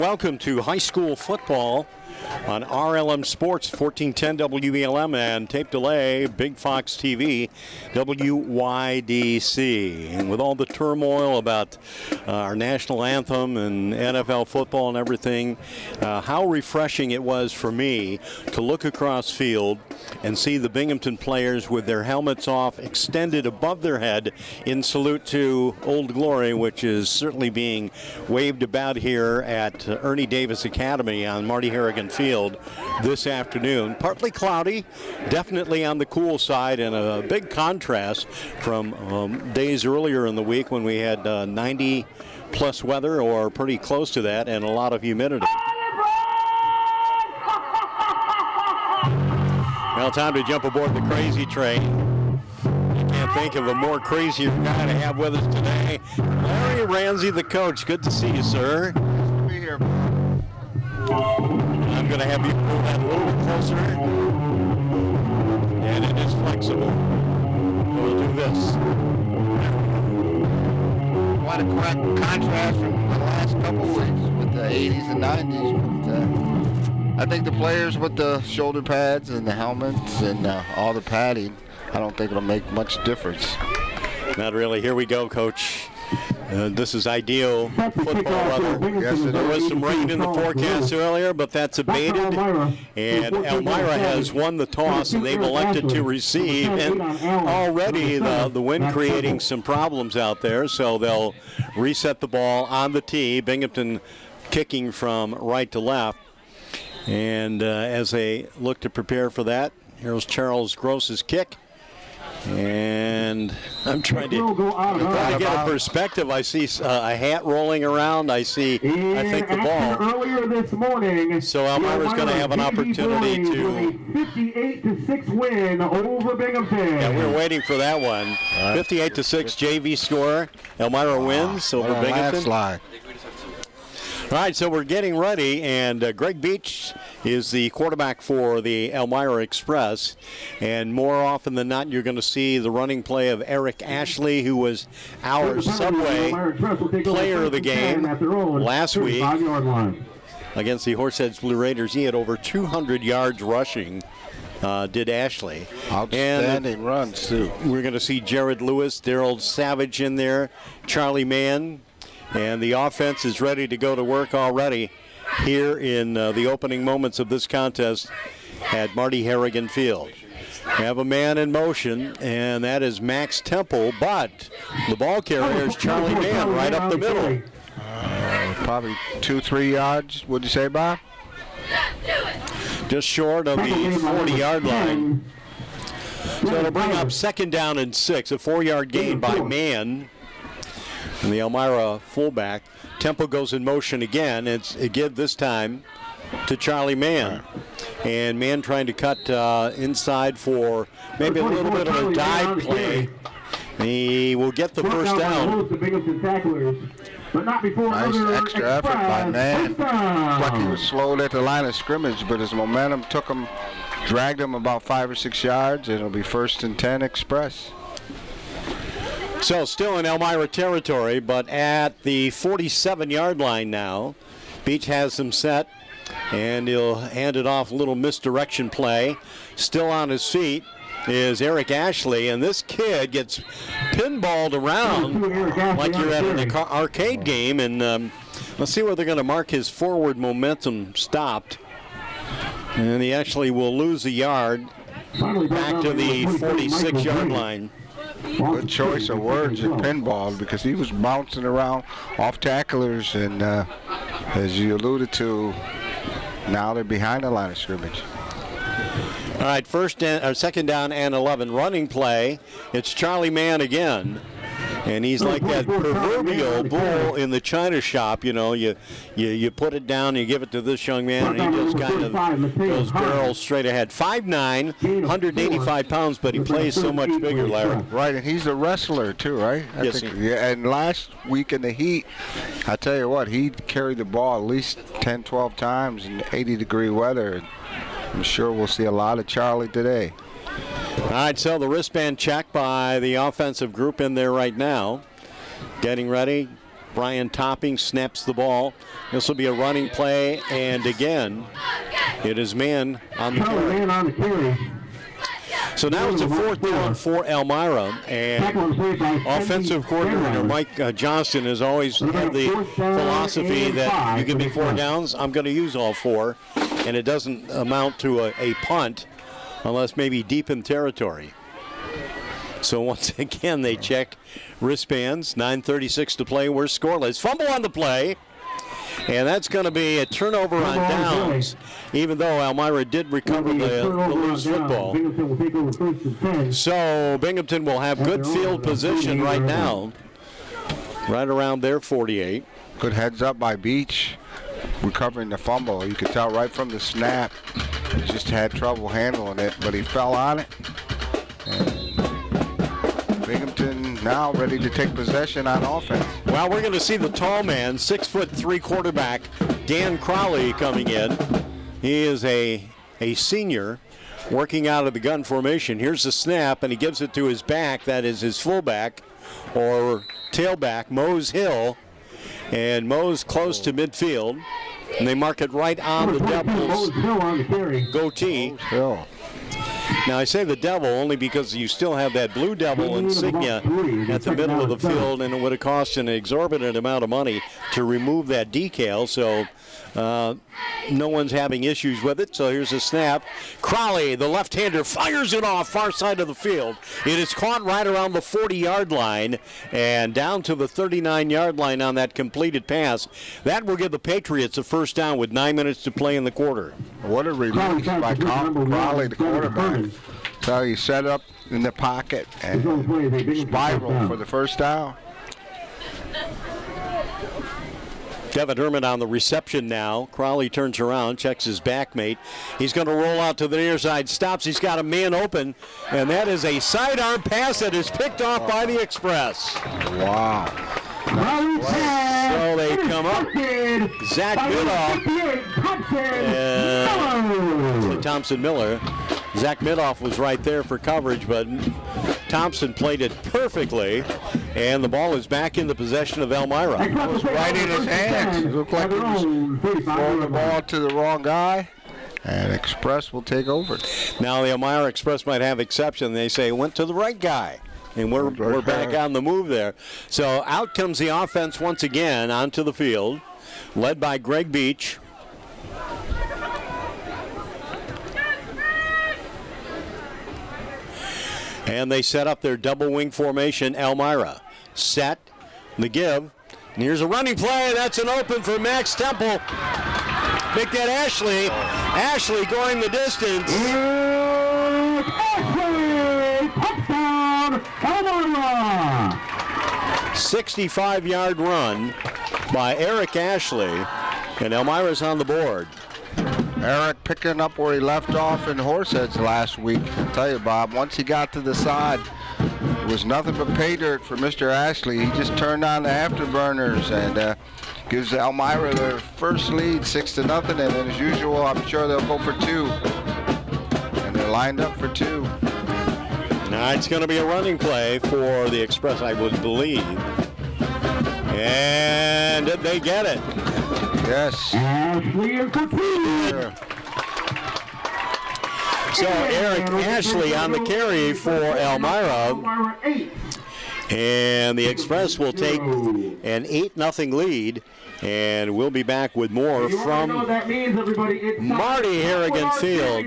Welcome to high school football on RLM Sports 1410 WBLM and tape delay Big Fox TV WYDC. And with all the turmoil about our national anthem and NFL football and everything, how refreshing it was for me to look across field and see the Binghamton players with their helmets off, extended above their head in salute to Old Glory, which is certainly being waved about here at Ernie Davis Academy on Marty Harrigan Field this afternoon. Partly cloudy, definitely on the cool side, and a big contrast from days earlier in the week when we had 90 plus weather or pretty close to that and a lot of humidity. Well, time to jump aboard the crazy train. I can't think of a more crazier guy to have with us today. Larry Ramsey, the coach. Good to see you, sir. Be here. I'm going to have you pull that a little bit closer. And it is flexible. We'll do this. What a correct contrast from the last couple of weeks with the 80s and 90s. But, I think the players with the shoulder pads and the helmets and all the padding, I don't think it'll make much difference. Not really. Here we go, Coach. This is ideal football weather. Yes, there was some rain in the forecast earlier, but that's abated. And Elmira has won the toss, and they've elected to receive. And already the wind creating some problems out there, so they'll reset the ball on the tee. Binghamton kicking from right to left. And as they look to prepare for that, here's Charles Gross's kick. And I'm trying to get a perspective. I see a hat rolling around. I think the ball. Earlier this morning, so Elmira's going to have an opportunity to 58-6 win over Binghamton. Yeah, we're waiting for that one. 58-6 JV score. Elmira wins over Binghamton. Landslide. All right, so we're getting ready, and Greg Beach is the quarterback for the Elmira Express. And more often than not, you're going to see the running play of Eric Ashley, who was our Subway player of the game last week against the Horseheads Blue Raiders. He had over 200 yards rushing, did Ashley. Outstanding runs, too. We're going to see Jared Lewis, Daryl Savage in there, Charlie Mann. And the offense is ready to go to work already here in the opening moments of this contest at Marty Harrigan Field. We have a man in motion, and that is Max Temple, but the ball carrier is Charlie Mann right up the middle. Probably 2-3 yards, would you say, Bob? Just short of the 40-yard line. So it'll bring up 2nd down and 6, a 4-yard gain by Mann. And the Elmira fullback. Temple goes in motion again. It's a give this time to Charlie Mann. And Mann trying to cut inside for maybe a little bit of a dive play. He will get the first down. Nice extra effort by Mann. Like he was slowed at the line of scrimmage, but his momentum took him, dragged him about 5 or 6 yards, and it'll be 1st and 10 Express. So still in Elmira territory, but at the 47-yard line now. Beach has them set, and he'll hand it off. A little misdirection play. Still on his feet is Eric Ashley, and this kid gets pinballed around like you're at an arcade game. And let's see where they're going to mark his forward momentum stopped. And he actually will lose a yard back to the 46-yard line. Good choice of words at pinball, because he was bouncing around off tacklers, and as you alluded to, now they're behind the line of scrimmage. All right, 2nd down and 11. Running play. It's Charlie Mann again. And he's like that proverbial bull in the china shop. You know, you put it down, you give it to this young man, and he just kind of goes barrel straight ahead. 5'9", 185 pounds, but he plays so much bigger, Larry. Right, and he's a wrestler too, right? I think, yeah, and last week in the heat, I tell you what, he carried the ball at least 10, 12 times in 80-degree weather. I'm sure we'll see a lot of Charlie today. All right, so the wristband check by the offensive group in there right now. Getting ready. Brian Topping snaps the ball. This will be a running play, and again, it is man on the carry. Man on the carry. So now it's a 4th down for Elmira, and offensive coordinator Mike Johnston has always had the philosophy that you give me 4 downs, I'm going to use all 4, and it doesn't amount to a punt unless maybe deep in territory. So once again, they check wristbands. 9:36 to play. We're scoreless. Fumble on the play. And that's going to be a turnover on downs, even though Elmira did recover the loose football. So Binghamton will have good field position right now, right around their 48. Good heads up by Beach, recovering the fumble. You could tell right from the snap, he just had trouble handling it, but he fell on it. And Binghamton now ready to take possession on offense. Well, we're going to see the tall man, 6'3" quarterback, Dan Crowley, coming in. He is a senior working out of the gun formation. Here's the snap, and he gives it to his back. That is his fullback or tailback, Mose Hill. And Mose close to midfield. And they mark it right on the Devils' goatee. Hill. Now, I say the Devil only because you still have that Blue Devil insignia at the middle of the field, and it would have cost an exorbitant amount of money to remove that decal, so no one's having issues with it. So here's a snap. Crowley, the left-hander, fires it off far side of the field. It is caught right around the 40-yard line and down to the 39-yard line on that completed pass. That will give the Patriots a first down with 9 minutes to play in the quarter. What a release by Crowley, the quarterback. So he set up in the pocket and spiral for the first down. Devin Herman on the reception now. Crowley turns around, checks his back mate. He's going to roll out to the near side, stops. He's got a man open, and that is a sidearm pass that is picked off by the Express. Wow. So they come up. Zach Midoff and Thompson Miller. Zach Midoff was right there for coverage, but Thompson played it perfectly, and the ball is back in the possession of Elmira. It was right in his hands. It looked like he was throwing the ball to the wrong guy, and Express will take over. Now the Elmira Express might have exception. They say went to the right guy, and we're back on the move there. So out comes the offense once again onto the field, led by Greg Beach. And they set up their double wing formation. Elmira set, the give. And here's a running play. That's an open for Max Temple. Make that Ashley. Ashley going the distance. Touchdown, Elmira! 65-yard run by Eric Ashley. And Elmira's on the board. Eric picking up where he left off in Horseheads last week. I'll tell you, Bob, once he got to the side, it was nothing but pay dirt for Mr. Ashley. He just turned on the afterburners and gives Elmira their first lead, 6-0. And then, as usual, I'm sure they'll go for 2. And they're lined up for 2. Now it's going to be a running play for the Express, I would believe. And they get it. Yes. So Eric Ashley on the carry for Elmira. And the Express will take an 8-0 lead. And we'll be back with more from Marty Harrigan Field.